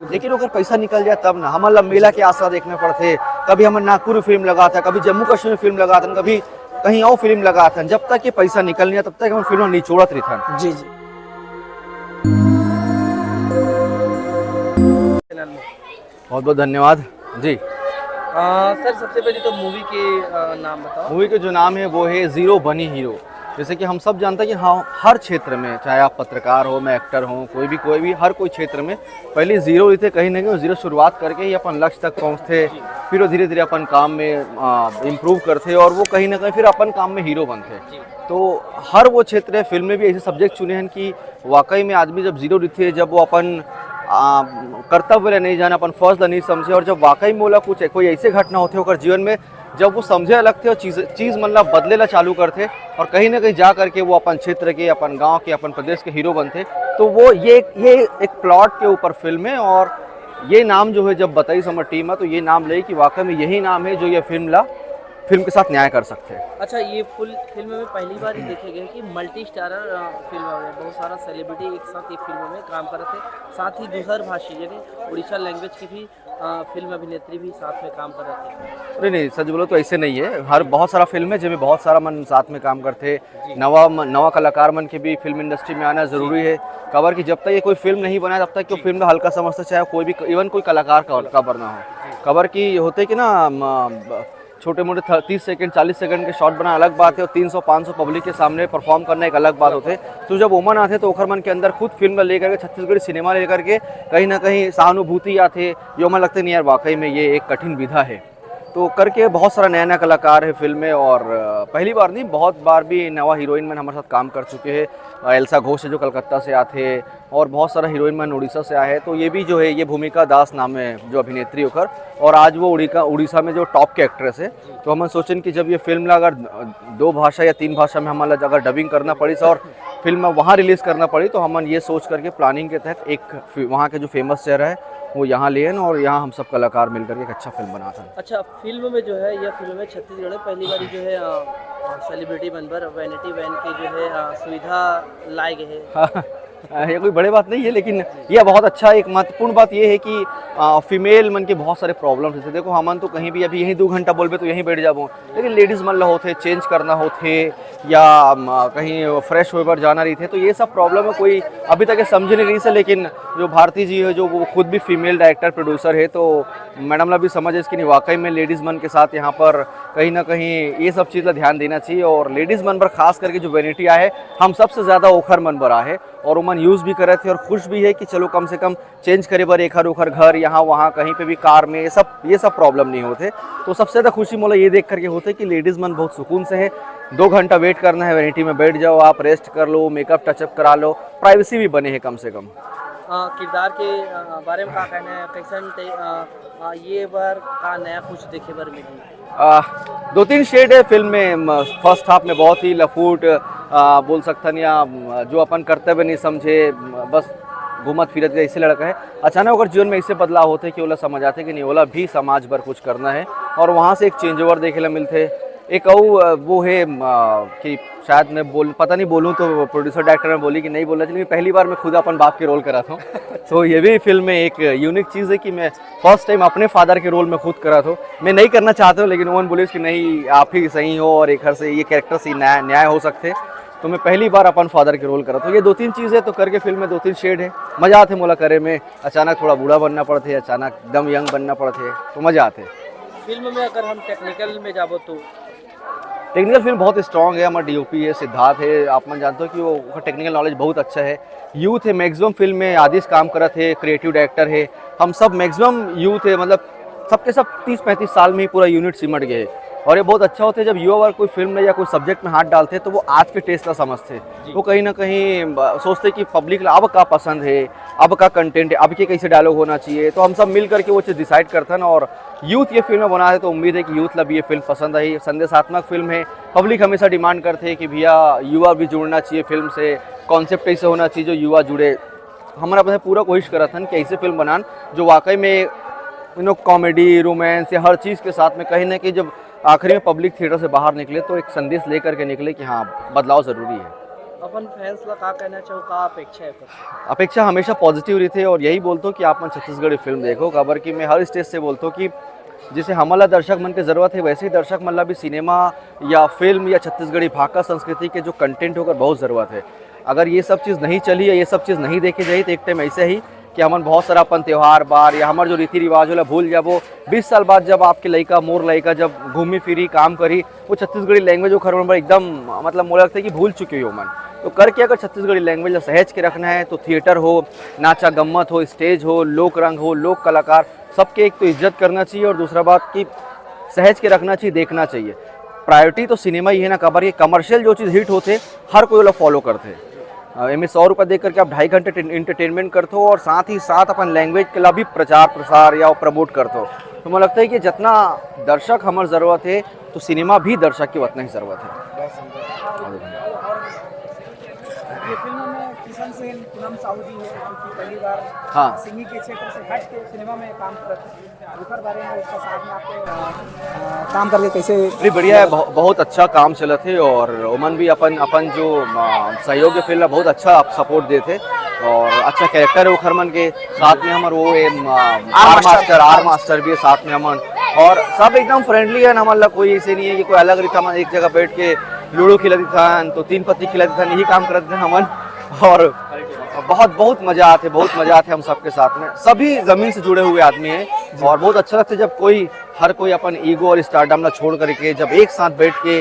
लेकिन अगर पैसा निकल जाए तब ना हमारा मेला के आसरा देखने पड़ते। कभी हम नागपुर में फिल्म लगा था, कभी जम्मू कश्मीर में फिल्म लगा था, कभी कहीं और फिल्म लगा था। जब तक ये पैसा निकल नहीं तब तक हम फिल्म निचोड़त रही था। जी जी। बहुत बहुत धन्यवाद जी। सर सबसे पहले तो मूवी के नाम बताओ। मूवी के जो नाम है वो है जीरो बनी हीरो। जैसे कि हम सब जानते हैं कि हाँ, हर क्षेत्र में, चाहे आप पत्रकार हो, मैं एक्टर हूँ, कोई भी हर कोई क्षेत्र में पहले जीरो ही थे। कहीं ना कहीं जीरो शुरुआत करके ही अपन लक्ष्य तक पहुँचते, फिर वो धीरे धीरे अपन काम में इम्प्रूव करते और वो कहीं ना कहीं फिर अपन काम में हीरो बनते। तो हर वो क्षेत्र है, फिल्म में भी ऐसे सब्जेक्ट चुने हैं कि वाकई में आदमी जब जीरो थे, जब वो अपन कर्तव्य नहीं जाना, अपन फर्ज नहीं समझे, और जब वाकई में बोला कुछ कोई ऐसे घटना होते होकर जीवन में जब वो समझे अलग थे और चीज़ मतलब बदलेला चालू करते और कहीं ना कहीं जा करके वो अपन क्षेत्र के, अपन गांव के, अपन प्रदेश के हीरो बनते। तो वो ये एक प्लॉट के ऊपर फिल्म है और ये नाम जो है जब बताई समर टीम है तो ये नाम ले कि वाकई में यही नाम है जो ये फिल्म के साथ न्याय कर सकते हैं। अच्छा, ये फुल फिल्म में पहली बार ही देखे गए कि मल्टी स्टारर फिल्म में बहुत सारा सेलिब्रिटी एक साथ एक फिल्म में काम कर रहे थे, साथ ही दूसर भाषी यानी उड़ीसा लैंग्वेज की भी फिल्म अभिनेत्री भी साथ में काम कर रहे थे। अरे नहीं, सच बोलो तो ऐसे नहीं है। हर बहुत सारा फिल्म है जिसमें बहुत सारा मन साथ में काम करते। नवा कलाकार मन के भी फिल्म इंडस्ट्री में आना ज़रूरी है। कबर की जब तक ये कोई फिल्म नहीं बनाए तब तक कि फिल्म में हल्का समझते, चाहे कोई भी इवन कोई कलाकार कबर ना हो। कबर की होते कि ना छोटे मोटे 30 सेकंड 40 सेकंड के शॉट बनाना अलग बात है और 300-500 पब्लिक के सामने परफॉर्म करना एक अलग बात होते। तो जब ओमन आते तो ओखर मन के अंदर खुद फिल्म लेकर के छत्तीसगढ़ी सिनेमा लेकर के कहीं ना कहीं सहानुभूति आते, यो मन लगते नहीं यार वाकई में ये एक कठिन विधा है। तो करके बहुत सारा नया नया कलाकार है फिल्म में और पहली बार नहीं बहुत बार भी नवा हीरोइन मैन हमारे साथ काम कर चुके हैं। एल्सा घोष है जो कलकत्ता से आते और बहुत सारा हीरोइन मैन उड़ीसा से आए हैं। तो ये भी जो है ये भूमिका दास नाम है जो अभिनेत्री होकर और आज वो उड़ीसा में जो टॉप के एक्ट्रेस है। तो हम सोचें कि जब ये फिल्म अगर 2 भाषा या 3 भाषा में हमारा अगर डबिंग करना पड़ी और फिल्म वहाँ रिलीज़ करना पड़ी तो हम ये सोच करके प्लानिंग के तहत एक वहाँ के जो फेमस चेहरा है वो यहाँ लिए और यहाँ हम सब कलाकार मिलकर एक अच्छा फिल्म बना था। अच्छा, फिल्म में जो है यह फिल्म में छत्तीसगढ़ में पहली बार जो है सेलिब्रिटी बनकर वैनिटी वैन की जो है सुविधा लाए गए है। ये कोई बड़ी बात नहीं है, लेकिन यह बहुत अच्छा एक महत्वपूर्ण बात यह है कि फीमेल मन के बहुत सारे प्रॉब्लम्स होते। देखो हमन तो कहीं भी अभी यहीं 2 घंटा बोलबे तो यहीं बैठ जाबो, लेकिन लेडीज़ मन ला होते चेंज करना होते या कहीं फ्रेश होकर जाना रही थे। तो ये सब प्रॉब्लम है कोई अभी तक समझे नहीं रही से। लेकिन जो भारती जी है जो वो खुद भी फीमेल डायरेक्टर प्रोड्यूसर है तो मैडम ला भी समझ है इसकी नहीं वाकई में लेडीज़ मन के साथ यहाँ पर कहीं ना कहीं ये सब चीज़ का ध्यान देना चाहिए। और लेडीज़ मन पर खास करके जो वैनिटी आए है हम सबसे ज़्यादा ओखर मन पर आए है और मन यूज़ भी कर रहे थे और खुश भी है कि चलो कम से कम चेंज करे बार एक ओखर घर यहाँ वहाँ कहीं पे भी कार में ये सब प्रॉब्लम नहीं होते। तो सबसे ज़्यादा खुशी मोला ये देख करके होते कि लेडीज़ मन बहुत सुकून से है। 2 घंटा वेट करना है, वैनिटी में बैठ जाओ, आप रेस्ट कर लो, मेकअप टचअप करा लो, प्राइवेसी भी बने है कम से कम। किरदार के बारे में क्या कहना है, कैसन ये बार का नया कुछ देखे बार मिली? 2-3 शेड है फिल्म में। फर्स्ट हाफ में बहुत ही लफूट बोल सकता नहीं या जो अपन कर्तव्य नहीं समझे, बस घूमत फिरत ऐसे लड़का है। अचानक अगर जीवन में ऐसे बदलाव होते कि ओला समझ आते कि नहीं ओला भी समाज पर कुछ करना है और वहाँ से एक चेंज ओवर देखे ला मिलते। एक और वो है कि शायद मैं पता नहीं बोलूँ तो प्रोड्यूसर डायरेक्टर ने बोली कि नहीं बोलना चाहिए, लेकिन पहली बार मैं खुद अपन बाप के रोल करा था। तो ये भी फिल्म में एक यूनिक चीज़ है कि मैं फर्स्ट टाइम अपने फादर के रोल में खुद करा था। मैं नहीं करना चाहता हूँ लेकिन उन्होंने बोले कि नहीं आप ही सही हो और एक घर से ये कैरेक्टर से न्याय हो सकते। तो मैं पहली बार अपन फादर के रोल करा। तो ये 2-3 चीज़ें तो करके फिल्म में 2-3 शेड है। मज़ा आते मोला करे में। अचानक थोड़ा बूढ़ा बनना पड़ते, अचानक एकदम यंग बनना पड़ते, तो मज़ा आते। फिल्म में अगर हम टेक्निकल में जाबो तो टेक्निकल फिल्म बहुत स्ट्रॉन्ग है। हमारा डीओपी है सिद्धार्थ है, आप मन जानते हो कि वो टेक्निकल नॉलेज बहुत अच्छा है। यूथ है मैक्सिमम फिल्म में, आदिश काम करत है, क्रिएटिव डायरेक्टर है। हम सब मैक्सिमम यूथ है, मतलब सबके सब 30-35 साल में ही पूरा यूनिट सिमट गए। और ये बहुत अच्छा होता है जब युवा वर्ग कोई फिल्म में या कोई सब्जेक्ट में हाथ डालते हैं तो वो आज के टेस्ट का समझते। वो कहीं ना कहीं सोचते कि पब्लिक अब का पसंद है, अब का कंटेंट है, अब के कैसे डायलॉग होना चाहिए। तो हम सब मिल करके वो चीज़ डिसाइड करते हैं और यूथ ये फिल्म बना है। तो उम्मीद है कि यूथ ला भी ये फिल्म पसंद आई। संदेशात्मक फिल्म है। पब्लिक हमेशा डिमांड करते हैं कि भैया युवा भी जुड़ना चाहिए फिल्म से, कॉन्सेप्ट ऐसे होना चाहिए जो युवा जुड़े। हमारा अपने पूरा कोशिश करा था कि ऐसे फिल्म बनान जो वाकई में कॉमेडी रोमांस या हर चीज़ के साथ में कहीं ना कहीं जब आखिरी में पब्लिक थिएटर से बाहर निकले तो एक संदेश लेकर के निकले कि हाँ बदलाव ज़रूरी है। अपन फैंस ला का कहना चाहो, का अपेक्षा है आपसे? अपेक्षा हमेशा पॉजिटिव रही थे और यही बोलता हूँ कि आप मन छत्तीसगढ़ी फिल्म देखो। खबर कि मैं हर स्टेज से बोलता हूँ कि जैसे हमारा दर्शक मन की ज़रूरत है, वैसे ही दर्शक मन ला भी सिनेमा या फिल्म या छत्तीसगढ़ी भाषा संस्कृति के जो कंटेंट होकर बहुत ज़रूरत है। अगर ये सब चीज़ नहीं चली या ये सब चीज़ नहीं देखी जाए तो एक टाइम ऐसे ही कि हमन बहुत सारा अपन त्यौहार बार या हमारे जो रीति रिवाज होला भूल जाबो। 20 साल बाद जब आपके लड़का मोर लड़का जब घूमी फिरी काम करी, वो छत्तीसगढ़ी लैंग्वेज वो खबर एकदम मतलब मुझे लगता है कि भूल चुके हो मन। तो करके अगर छत्तीसगढ़ी लैंग्वेज सहेज के रखना है तो थिएटर हो, नाचा गम्मत हो, स्टेज हो, लोक रंग हो, लोक कलाकार, सबके एक तो इज्जत करना चाहिए और दूसरा बात कि सहेज के रखना चाहिए, देखना चाहिए। प्रायोरिटी तो सिनेमा ही है ना। खबर ये कमर्शियल जो चीज़ हिट होते हर कोई लोग फॉलो करते हैं। इनमें 100 रुपये देख करके आप 2.5 घंटे इंटरटेनमेंट करते हो और साथ ही साथ अपन लैंग्वेज के लिए भी प्रचार प्रसार या प्रमोट करते हो। तो मुझे लगता है कि जितना दर्शक हमारी ज़रूरत है तो सिनेमा भी दर्शक की उतना ही ज़रूरत है। ये फिल्म में किशन सेन पूनम साहू जी है, क्योंकि पहली बार हाँ। सिंगिंग के क्षेत्र से हट के सिनेमा में काम करते हैं। उनके बारे में उसका साथ में आपके काम करके कैसे? अरे बढ़िया है, बहुत अच्छा काम चला थे और ओमन भी अपन जो सहयोग फिल्म बहुत अच्छा सपोर्ट देते और अच्छा कैरेक्टर है वो खरमन के साथ में हमारे वो आर मास्टर भी है साथ में हमन और सब एकदम फ्रेंडली है। हमारा कोई ऐसे नहीं है कि कोई अलग रीता मन एक जगह बैठ के लूडो खिलाती था तो 3 पत्ती खिलाती था, यही काम करते थे हमन और बहुत मजा आते हम सबके साथ में। सभी जमीन से जुड़े हुए आदमी हैं और बहुत अच्छा लगता है जब हर कोई अपन ईगो और स्टारडम ला छोड़ करके जब एक साथ बैठ के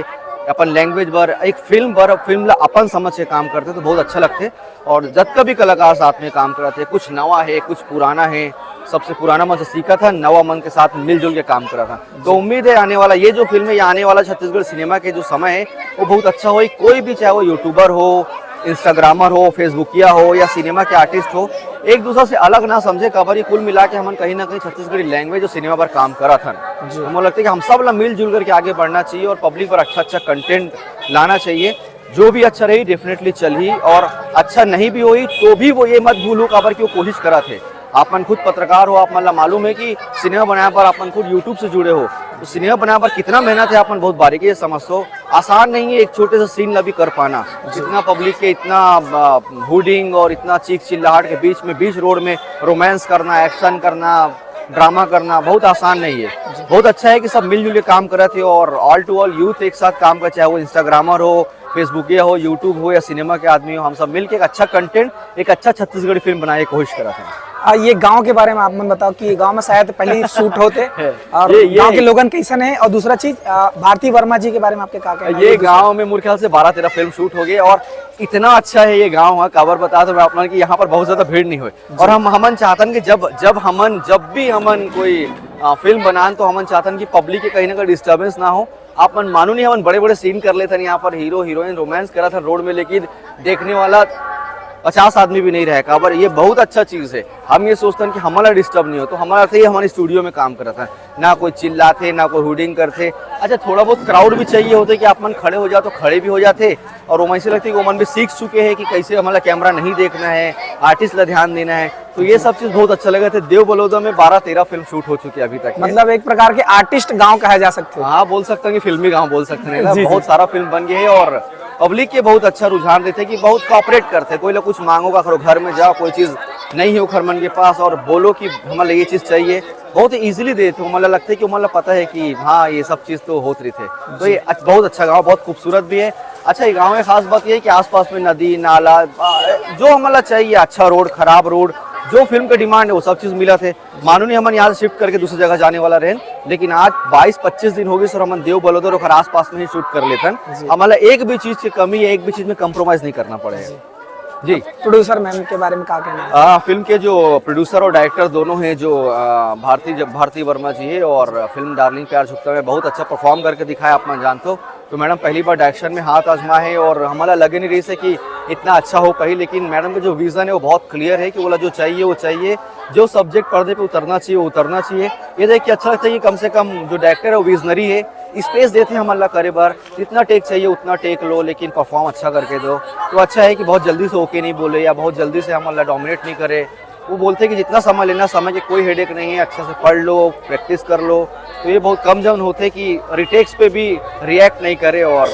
अपन लैंग्वेज पर एक फिल्म ला अपन समझ के काम करते तो बहुत अच्छा लगते। और जब कभी कलाकार साथ में काम करते, कुछ नवा है कुछ पुराना है, सबसे पुराना मन से सीखा था, नवा मन के साथ मिलजुल के काम करा था। तो उम्मीद है आने वाला ये जो फिल्म है या आने वाला छत्तीसगढ़ सिनेमा के जो समय है वो बहुत अच्छा हो। कोई भी चाहे वो यूट्यूबर हो, इंस्टाग्रामर हो, फेसबुकिया हो या सिनेमा के आर्टिस्ट हो, एक दूसरे से अलग ना समझे। खबर कुल मिला के हम कहीं ना कहीं छत्तीसगढ़ी लैंग्वेज और सिनेमा पर काम करा था। तो मुझे लगता है कि हम सब मिलजुल करके आगे बढ़ना चाहिए और पब्लिक पर अच्छा कंटेंट लाना चाहिए। जो भी अच्छा रही डेफिनेटली चली और अच्छा नहीं भी हुई तो भी वो ये मत भूलो खबर की वो कोशिश करा थे। आप मन खुद पत्रकार हो, आप मतलब मालूम है कि सिनेमा बनाने पर आप मन खुद यूट्यूब से जुड़े हो तो सिनेमा बनाने पर कितना मेहनत है, आप मन बहुत बारीकी से समझते हो। आसान नहीं है एक छोटे से सीन ला भी कर पाना, जितना पब्लिक के इतना हुडिंग और इतना चीख चिल्लाहट के बीच रोड में रोमांस करना, एक्शन करना, ड्रामा करना बहुत आसान नहीं है। बहुत अच्छा है कि सब मिलजुल के काम कर रहे थे और ऑल टू ऑल यूथ एक साथ काम कर, चाहे वो इंस्टाग्रामर हो, फेसबुकिया हो, यूट्यूब हो या सिनेमा के आदमी हो, हम सब मिलकर एक अच्छा कंटेंट, एक अच्छा छत्तीसगढ़ी फिल्म बनाने की कोशिश करा था। ये गांव के बारे में आप मन बताओ कि गांव में शायद पहले ही शूट होते और ये गांव के लोगन कैसन है। और दूसरा चीज भारती वर्मा जी के बारे में आपके क्या कहना है? ये गांव में मेरे ख्याल से 12-13 फिल्म शूट हो गए और इतना अच्छा है ये गांव है। खबर बता तो मैं आप कि यहाँ पर बहुत ज्यादा भीड़ नहीं हुई और हमन चाहतन कि जब भी हमन कोई फिल्म बनान तो हमन चाहतन कि पब्लिक के कहीं ना कहीं डिस्टर्बेंस ना हो। आप मन मानो नहीं, हमन बड़े सीन कर लेते यहाँ पर, हीरो हीरोइन रोमांस करा था रोड में, लेकिन देखने वाला 50 आदमी भी नहीं रहे। खबर ये बहुत अच्छा चीज़ है। हम ये सोचते हैं कि हमारा डिस्टर्ब नहीं हो, तो हमारा से ही हमारे स्टूडियो में काम करता है, ना कोई चिल्लाते ना कोई हुडिंग करते। अच्छा थोड़ा बहुत क्राउड भी चाहिए होते कि आप मन खड़े हो जाओ तो खड़े भी हो जाते और वो ऐसे लगती है कि वो मन भी सीख चुके हैं कि कैसे हमारा कैमरा नहीं देखना है, आर्टिस्ट ला ध्यान देना है। तो ये सब चीज़ बहुत अच्छा लगा था। देव बलौदा में 12-13 फिल्म शूट हो चुकी है अभी तक। मतलब एक प्रकार के आर्टिस्ट गाँव कहा जा सकते हैं। हाँ बोल सकते हैं कि फिल्मी गाँव बोल सकते हैं। बहुत सारा फिल्म बन गए है और पब्लिक के बहुत अच्छा रुझान देते कि बहुत कॉपरेट करते। कोई लोग कुछ मांगोगा करो, घर में जाओ कोई चीज़ नहीं हो खरमन के पास और बोलो कि हमारे ये चीज़ चाहिए, बहुत इजीली देते हो। मतलब लगता है कि मतलब पता है कि हाँ ये सब चीज़ तो होती थे। तो ये बहुत अच्छा गाँव, बहुत खूबसूरत भी है। अच्छा ये गाँव में खास बात ये है कि आसपास में नदी नाला जो हमारा चाहिए, अच्छा रोड, खराब रोड, जो फिल्म का डिमांड है वो सब चीज़ मिला थे। मानो नहीं हम यहाँ से शिफ्ट करके दूसरी जगह जाने वाला रहे, लेकिन आज 22-25 दिन हो गए सर हम देव बलौदा और आस पास में ही शूट कर लेते हैं। हमारा एक भी चीज़ की कमी है, एक भी चीज़ में कंप्रोमाइज़ नहीं करना पड़ेगा। जी प्रोड्यूसर मैम के बारे में क्या कहना है? फिल्म के जो प्रोड्यूसर और डायरेक्टर दोनों हैं, जो भारती वर्मा जी है और फिल्म डार्लिंग प्यार झुकता है बहुत अच्छा परफॉर्म करके दिखाया, आप मैं जानते हो। तो मैडम पहली बार डायरेक्शन में हाथ आजमा है और हमारा लगे नहीं रही से कि इतना अच्छा हो कहीं, लेकिन मैडम का जो विज़न है वो बहुत क्लियर है कि बोला जो चाहिए वो चाहिए, जो सब्जेक्ट पर्दे पे उतरना चाहिए वो उतरना चाहिए। ये देख के अच्छा लगता है कि कम से कम जो डायरेक्टर है वो विजनरी है, स्पेस देते हैं हम अल्लाह करे बार, जितना टेक चाहिए उतना टेक लो, लेकिन परफॉर्म अच्छा करके दो। तो अच्छा है कि बहुत जल्दी से ओके नहीं बोले या बहुत जल्दी से हम अल्लाह डोमिनेट नहीं करे। वो बोलते हैं कि जितना समय लेना, समय के कोई हेडेक नहीं है, अच्छे से पढ़ लो, प्रैक्टिस कर लो। तो ये बहुत कम जन होते कि रिटेक्स पे भी रिएक्ट नहीं करे और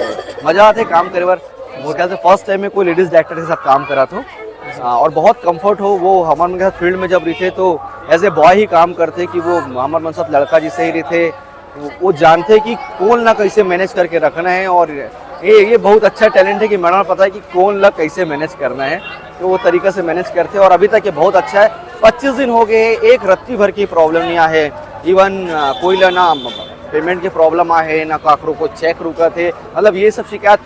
मज़ा आते काम करे बार। वो ख्याल से फर्स्ट टाइम में कोई लेडीज डायरेक्टर के साथ काम करा तो और बहुत कंफर्ट हो। वो हमारे के साथ फील्ड में जब रही थे तो एज ए बॉय ही काम करते कि वो हमारे मन साथ लड़का जिससे ही रहे थे, वो जानते कि कौन ना कैसे मैनेज करके रखना है। और ये बहुत अच्छा टैलेंट है कि मैडम पता है कि कौन ला कैसे मैनेज करना है, तो वो तरीके से मैनेज करते हैं और अभी तक ये बहुत अच्छा है। 25 दिन हो गए, एक रत्ती भर की प्रॉब्लम नहीं है। इवन कोई ना पेमेंट की प्रॉब्लम आहे ना काकरों को चेक रुका थे, मतलब ये सब शिकायत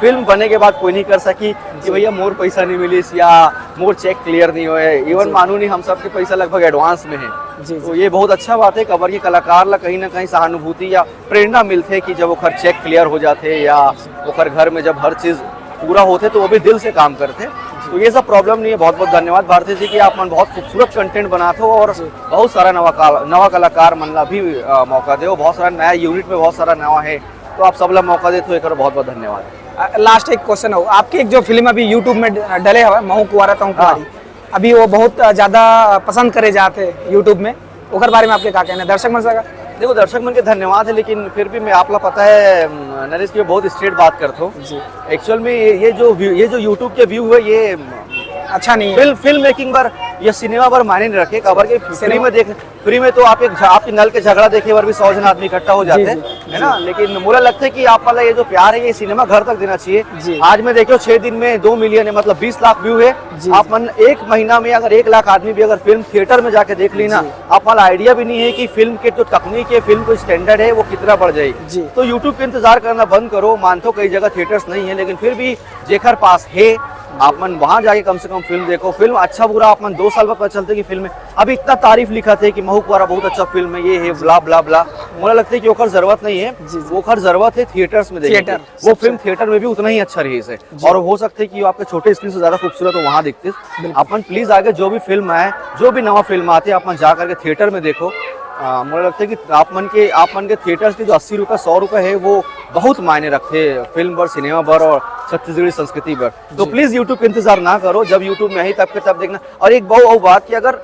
फिल्म बनने के बाद कोई नहीं कर सकी कि भैया मोर पैसा नहीं मिली या मोर चेक क्लियर नहीं हुए। इवन मानू नहीं, हम सबके पैसा लगभग एडवांस में है। तो ये बहुत अच्छा बात है। कबर के कलाकार ला कहीं ना कहीं सहानुभूति या प्रेरणा मिलते कि जब वो खर चेक क्लियर हो जाते या वो खर घर में जब हर चीज़ पूरा होते तो वो भी दिल से काम करते। तो ये सब प्रॉब्लम नहीं है। बहुत बहुत धन्यवाद भारती जी कि आप मन बहुत खूबसूरत कंटेंट बनाते हो और बहुत सारा नवा कलाकार मन ला भी मौका दे। बहुत सारा नया यूनिट में बहुत सारा नवा है, तो आप सब ला मौका दे तो एक बहुत बहुत धन्यवाद। लास्ट एक क्वेश्चन हो, आपकी एक जो फिल्म अभी यूट्यूब में डले हुआ महू कुंवारा तहु कुंवारी, अभी वो बहुत ज़्यादा पसंद करे जाते यूट्यूब में, ओकर बारे में आपके क्या कहना है दर्शक मन सका? देखो दर्शक मन के धन्यवाद है, लेकिन फिर भी मैं आप ला पता है नरेश की बहुत स्ट्रेट बात करता हूँ। एक्चुअल में ये जो यूट्यूब के व्यू है ये अच्छा नहीं है। फिल्म मेकिंग पर या सिनेमा पर मायने नहीं रखे। खबर के फ्री में तो आपके नल के झगड़ा देखे पर भी 100 जन आदमी इकट्ठा हो जाते हैं, है ना। लेकिन मुझे लगता है कि आप वाला ये जो प्यार है ये सिनेमा घर तक देना चाहिए। आज में देखो 6 दिन में 2 मिलियन है, मतलब 20 लाख व्यू है। आप मन 1 महीना में अगर 1 लाख आदमी भी अगर फिल्म थिएटर में जाके देख ली ना, आप वाला आइडिया भी नहीं है कि फिल्म के जो तकनीक है, फिल्म को स्टैंडर्ड है वो कितना बढ़ जाएगी। तो यूट्यूब पे इंतजार करना बंद करो। मानतो कई जगह थिएटर्स नहीं है, लेकिन फिर भी जेकर पास है आप मन वहां जाके कम से कम फिल्म देखो। फिल्म अच्छा बुरा आप मन 2 साल बाद पता चलते कि फिल्म है। अभी इतना तारीफ लिखा थे कि महू कुंवारा बहुत अच्छा फिल्म है, ये है ब्ला ब्ला ब्ला। मुझे लगता है कि ओखर जरूरत नहीं है, वो खर जरूरत है थिएटर्स में देखने। वो फिल्म थिएटर में भी उतना ही अच्छा रही है और हो सकता है कि आपके छोटे स्क्रीन से ज्यादा खूबसूरत हो वहां दिखते। अपन प्लीज आगे जो भी फिल्म आए, जो भी नवा फिल्म आते अपन जा करके थिएटर में देखो। मुझे लगता है कि आप मन के थिएटर्स के जो 80 रुपये 100 रुपये है वो बहुत मायने रखते फिल्म पर, सिनेमा पर और छत्तीसगढ़ी संस्कृति पर। तो प्लीज यूट्यूब का इंतजार ना करो, जब यूट्यूब में ही तब के तब देखना। और एक बहुत बात कि अगर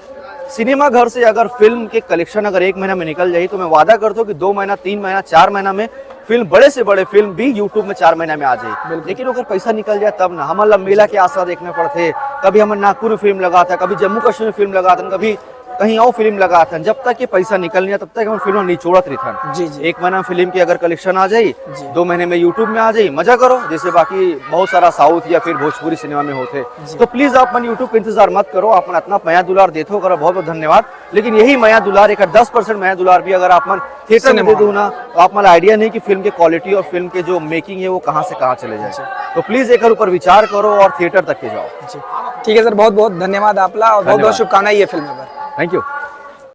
सिनेमा घर से अगर फिल्म के कलेक्शन अगर 1 महीना में निकल जाए तो मैं वादा करता हूँ कि 2 महीना 3 महीना 4 महीना में फिल्म बड़े से बड़े फिल्म भी यूट्यूब में 4 महीना में आ जाए। लेकिन अगर पैसा निकल जाए तब ना। हमारा मेला के आसरा देखने पड़ते, कभी हम नागपुर में फिल्म लगाते, कभी जम्मू कश्मीर में फिल्म लगाते, कभी कहीं और फिल्म लगाते हैं। जब तक ये पैसा निकल नहीं तब तक हम फिल्म निचोड़त रहते हैं। 1 महीना फिल्म की अगर कलेक्शन आ जाए, 2 महीने में यूट्यूब में आ जाए, मजा करो जैसे बाकी बहुत सारा साउथ या फिर भोजपुरी सिनेमा में होते। तो प्लीज आप मन यूट्यूब का इंतजार मत करो। आप अपना माया दुलार देते हो करो, बहुत बहुत धन्यवाद। लेकिन यही माया दुलार एक 10% माया दुलार भी अगर आप मन थिएटर में दे दो ना, तो आप मन आइडिया नहीं कि फिल्म के क्वालिटी और फिल्म के जो मेकिंग है वो कहाँ से कहाँ चले जाए। तो प्लीज एक ऊपर विचार करो और थिएटर तक के जाओ। ठीक है सर, बहुत बहुत धन्यवाद आपला और बहुत बहुत शुभकामनाएं ये फिल्म पर। Thank you.